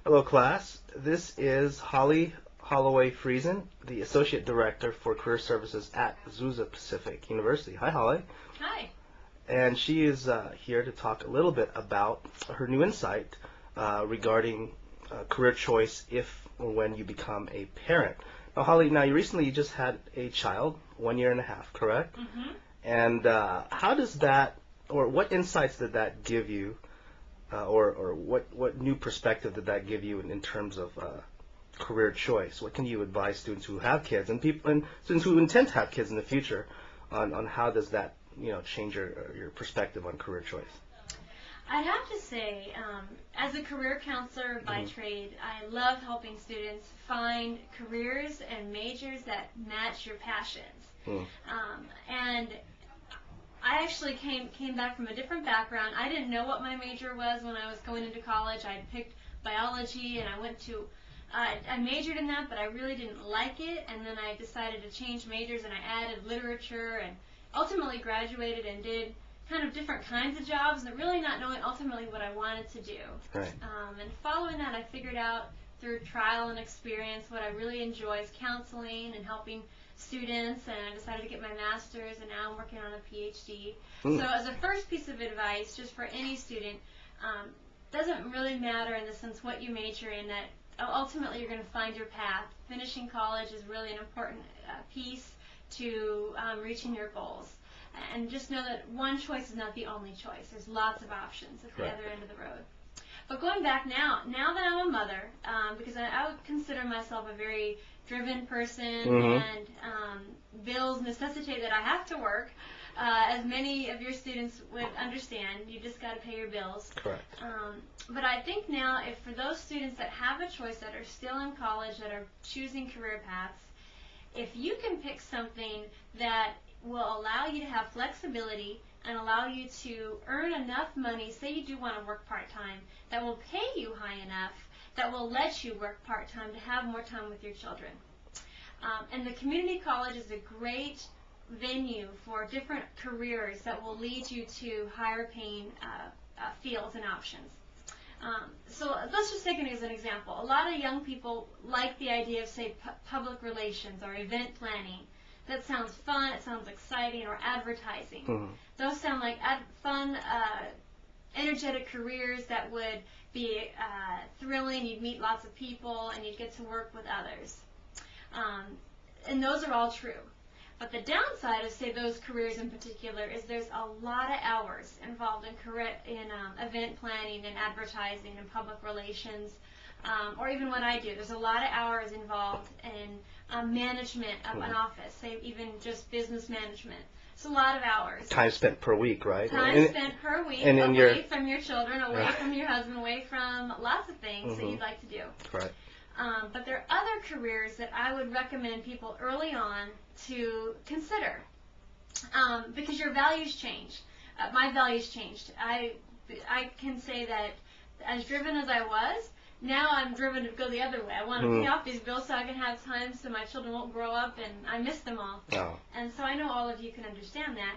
Hello, class. This is Holly Holloway Friesen, the Associate Director for Career Services at Azusa Pacific University. Hi, Holly. Hi. And she is here to talk a little bit about her new insight regarding career choice if or when you become a parent. Now, Holly, you recently just had a child, 1 year and a half, correct? Mm-hmm. And how does that, or what insights did that give you, or what new perspective did that give you in terms of career choice? What can you advise students who have kids and students who intend to have kids in the future on how does that change your perspective on career choice? I have to say, as a career counselor by trade, I love helping students find careers and majors that match your passions. And I actually came back from a different background. I didn't know what my major was when I was going into college. I picked biology, and I majored in that, but I really didn't like it. And then I decided to change majors, and I added literature, and ultimately graduated and did kind of different kinds of jobs, and really not knowing ultimately what I wanted to do. Right. And following that, I figured out through trial and experience what I really enjoy is counseling and helping students, and I decided to get my master's, and now I'm working on a PhD. So as a first piece of advice, just for any student, doesn't really matter in the sense what you major in, that ultimately you're going to find your path. Finishing college is really an important piece to reaching your goals. And just know that one choice is not the only choice. There's lots of options at the other end of the road. But going back now that I'm a mother, because I would consider myself a very driven person, and bills necessitate that I have to work. As many of your students would understand, you just got to pay your bills. Correct. But I think now, if for those students that have a choice, that are still in college, that are choosing career paths, if you can pick something that will allow you to have flexibility and allow you to earn enough money, say you do want to work part-time, that will pay you high enough, that will let you work part-time to have more time with your children. And the community college is a great venue for different careers that will lead you to higher paying fields and options. So let's just take it as an example. A lot of young people like the idea of, say, public relations or event planning. That sounds fun, it sounds exciting, or advertising. Those sound like fun, energetic careers that would be thrilling. You'd meet lots of people, and you'd get to work with others. And those are all true. But the downside of, say, those careers in particular is there's a lot of hours involved in event planning and advertising and public relations, or even what I do. There's a lot of hours involved in management of an office, say even just business management. It's a lot of hours. Time spent per week, right? Time spent per week, and away from your children, away from your husband, away from lots of things that you'd like to do. Correct. But there are other careers that I would recommend people early on to consider, because your values change. My values changed. I can say that as driven as I was, now I'm driven to go the other way. I want to pay off these bills so I can have time so my children won't grow up and I miss them all. And so I know all of you can understand that.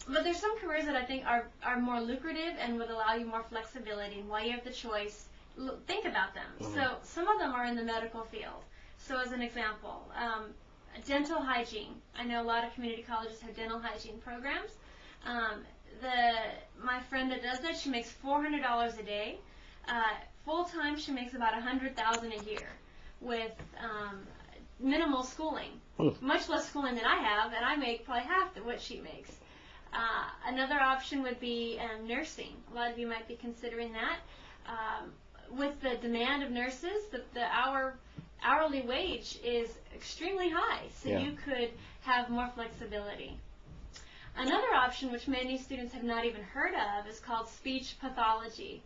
But there's some careers that I think are more lucrative and would allow you more flexibility. And while you have the choice, think about them. So some of them are in the medical field. So as an example, dental hygiene. I know a lot of community colleges have dental hygiene programs. My friend that does that, she makes $400 a day. Full-time, she makes about $100,000 a year with minimal schooling, much less schooling than I have, and I make probably half of what she makes. Another option would be nursing. A lot of you might be considering that. With the demand of nurses, the hourly wage is extremely high, so you could have more flexibility. Another option, which many students have not even heard of, is called speech pathology.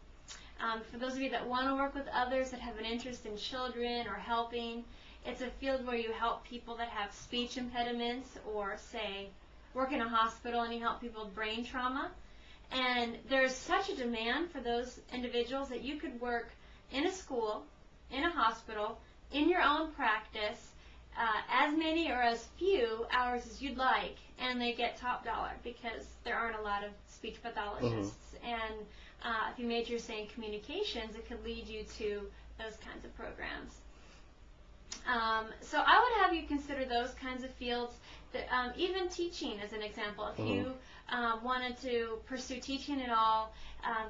For those of you that want to work with others, that have an interest in children or helping, it's a field where you help people that have speech impediments, or, say, work in a hospital and you help people with brain trauma. And there's such a demand for those individuals that you could work in a school, in a hospital, in your own practice, as many or as few hours as you'd like, and they get top dollar because there aren't a lot of speech pathologists. And if you major, say, in communications, it could lead you to those kinds of programs. So I would have you consider those kinds of fields, that, even teaching as an example. If you wanted to pursue teaching at all,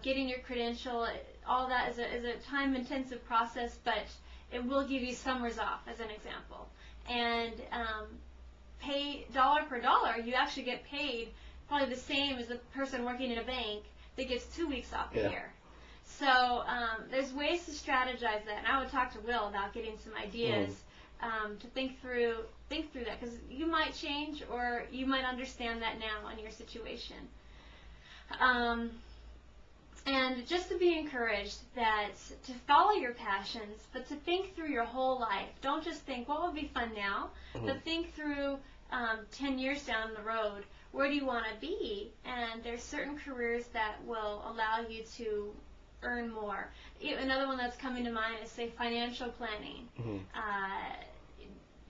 getting your credential, all that is a time-intensive process, but it will give you summers off, as an example. And pay dollar per dollar, you actually get paid probably the same as the person working in a bank that gets 2 weeks off a year. So there's ways to strategize that, and I would talk to Will about getting some ideas to think through that, because you might change or you might understand that now in your situation. And just to be encouraged that to follow your passions, but to think through your whole life. Don't just think, what would be fun now, but think through 10 years down the road, where do you want to be? And there's certain careers that will allow you to earn more. Another one that's coming to mind is, say, financial planning.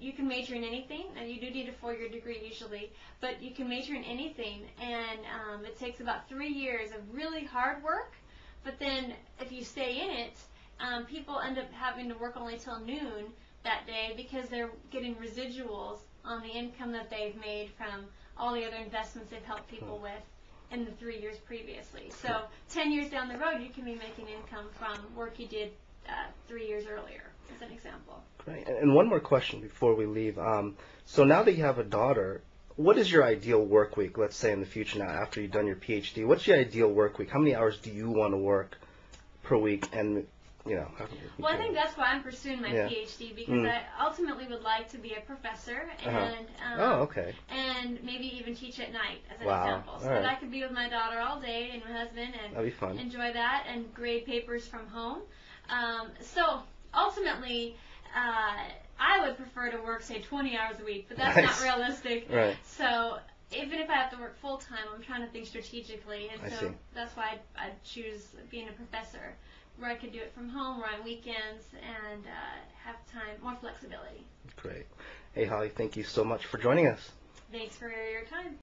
You can major in anything, and you do need a 4-year degree usually, but you can major in anything, and it takes about 3 years of really hard work, but then if you stay in it, people end up having to work only till noon that day because they're getting residuals on the income that they've made from all the other investments they've helped people with in the 3 years previously. So 10 years down the road, you can be making income from work you did 3 years earlier, as an example. Great. And one more question before we leave. So now that you have a daughter, what is your ideal work week, let's say in the future now, after you've done your PhD? What's your ideal work week? How many hours do you want to work per week? And, you know, well, I think that's why I'm pursuing my PhD, because I ultimately would like to be a professor and and maybe even teach at night, as an example, so that I could be with my daughter all day and my husband and that'd be fun. Enjoy that and grade papers from home. So ultimately, I would prefer to work, say, 20 hours a week, but that's not realistic. So even if I have to work full time, I'm trying to think strategically, and so that's why I'd choose being a professor, where I could do it from home or on weekends and have time, more flexibility. Great. Hey, Holly, thank you so much for joining us. Thanks for your time.